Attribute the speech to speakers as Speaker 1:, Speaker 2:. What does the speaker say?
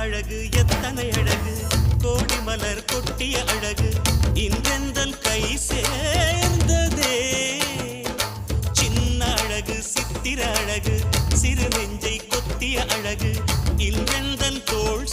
Speaker 1: அழகு எத்தனை அழகு கோடி மலர் கொட்டிய அழகு இன்றெந்தன் கை சேர்ந்ததே சின்ன அழகு சித்திர அழகு சிறு நெஞ்சை கொத்திய அழகு இன்றெந்தன் தோள்